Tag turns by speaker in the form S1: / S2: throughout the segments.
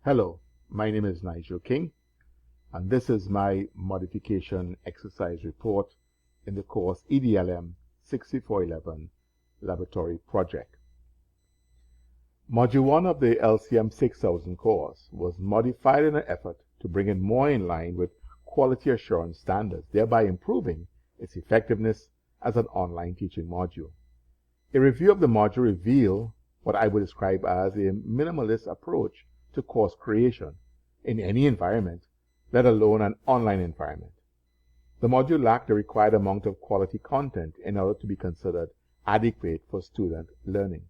S1: Hello, my name is Nigel King, and this is my modification exercise report in the course EDLM6411 Laboratory Project. Module 1 of the LCM 6000 course was modified in an effort to bring it more in line with quality assurance standards, thereby improving its effectiveness as an online teaching module. A review of the module revealed what I would describe as a minimalist approach to course creation in any environment, let alone an online environment. The module lacked the required amount of quality content in order to be considered adequate for student learning.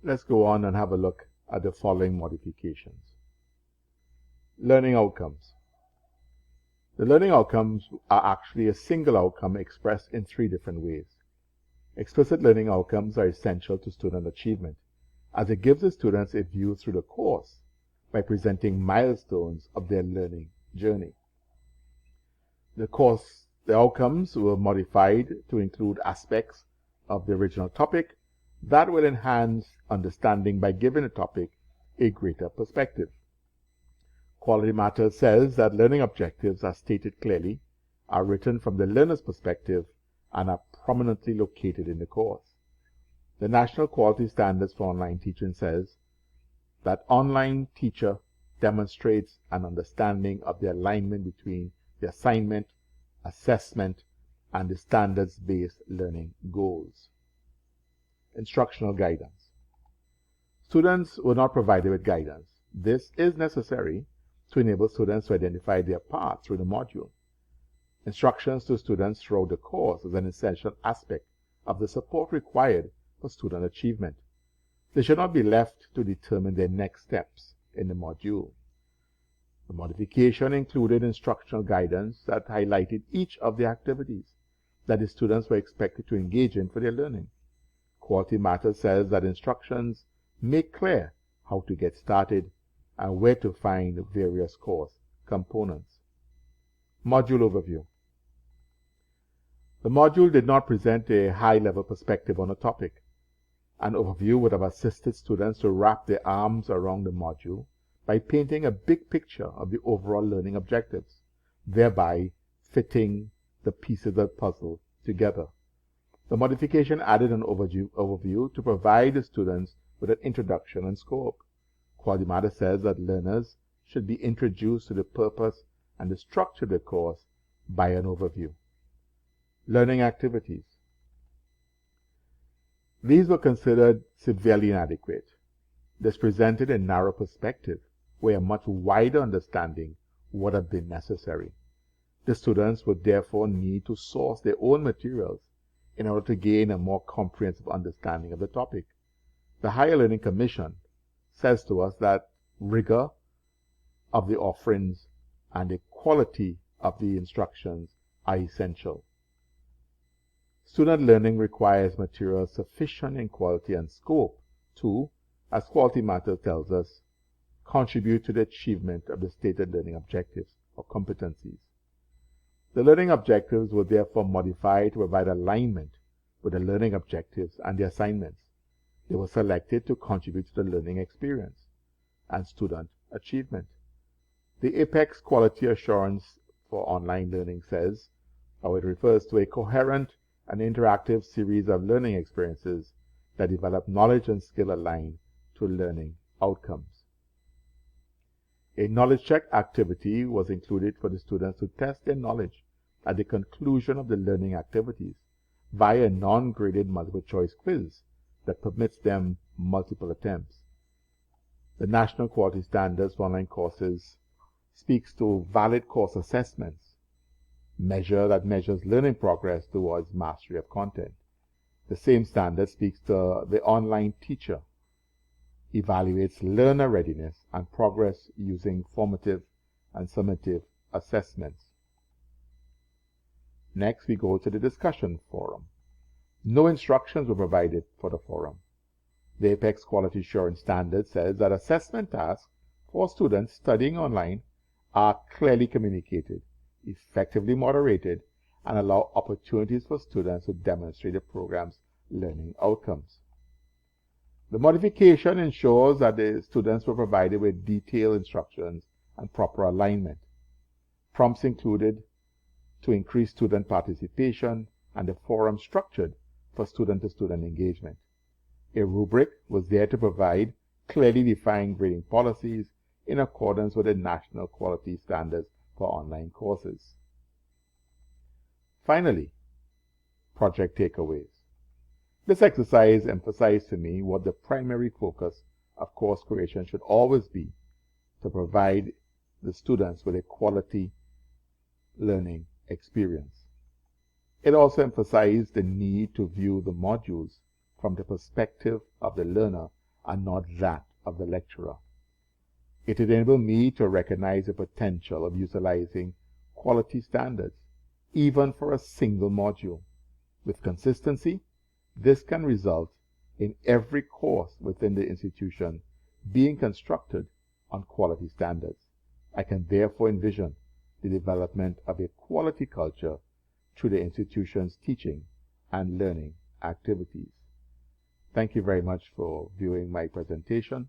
S1: Let's go on and have a look at the following modifications. Learning outcomes. The learning outcomes are actually a single outcome expressed in three different ways. Explicit learning outcomes are essential to student achievement, as it gives the students a view through the course by presenting milestones of their learning journey. The outcomes were modified to include aspects of the original topic that will enhance understanding by giving the topic a greater perspective. Quality Matters says that learning objectives are stated clearly, are written from the learner's perspective, and are prominently located in the course. The National Quality Standards for Online Teaching says that online teacher demonstrates an understanding of the alignment between the assignment, assessment, and the standards-based learning goals. Instructional guidance. Students were not provided with guidance. This is necessary to enable students to identify their path through the module. Instructions to students throughout the course is an essential aspect of the support required for student achievement. They should not be left to determine their next steps in the module. The modification included instructional guidance that highlighted each of the activities that the students were expected to engage in for their learning. Quality Matters says that instructions make clear how to get started and where to find various course components. Module overview. The module did not present a high-level perspective on a topic. An overview would have assisted students to wrap their arms around the module by painting a big picture of the overall learning objectives, thereby fitting the pieces of the puzzle together. The modification added an overview to provide the students with an introduction and scope. Quality Matters says that learners should be introduced to the purpose and the structure of the course by an overview. Learning activities. These were considered severely inadequate. This presented a narrow perspective where a much wider understanding would have been necessary. The students would therefore need to source their own materials in order to gain a more comprehensive understanding of the topic. The Higher Learning Commission says to us that rigor of the offerings and the quality of the instructions are essential. Student learning requires materials sufficient in quality and scope to, as Quality Matters tells us, contribute to the achievement of the stated learning objectives or competencies. The learning objectives were therefore modified to provide alignment with the learning objectives and the assignments. They were selected to contribute to the learning experience and student achievement. The Apex Quality Assurance for Online Learning says, how it refers to a coherent and interactive series of learning experiences that develop knowledge and skill aligned to learning outcomes. A knowledge check activity was included for the students to test their knowledge at the conclusion of the learning activities via a non-graded multiple choice quiz that permits them multiple attempts. The National Quality Standards for Online Courses speaks to valid course assessments, measure that measures learning progress towards mastery of content. The same standard speaks to the online teacher, evaluates learner readiness and progress using formative and summative assessments. Next, we go to the discussion forum. No instructions were provided for the forum. The Apex Quality Assurance Standard says that assessment tasks for students studying online are clearly communicated, effectively moderated, and allow opportunities for students to demonstrate the program's learning outcomes. The modification ensures that the students were provided with detailed instructions and proper alignment. Prompts included to increase student participation and the forum structured for student-to-student engagement. A rubric was there to provide clearly defined grading policies in accordance with the national quality standards for online courses. Finally, project takeaways. This exercise emphasized to me what the primary focus of course creation should always be: to provide the students with a quality learning experience. It also emphasized the need to view the modules from the perspective of the learner and not that of the lecturer. It enabled me to recognize the potential of utilizing quality standards, even for a single module. With consistency, this can result in every course within the institution being constructed on quality standards. I can therefore envision the development of a quality culture through the institution's teaching and learning activities. Thank you very much for viewing my presentation.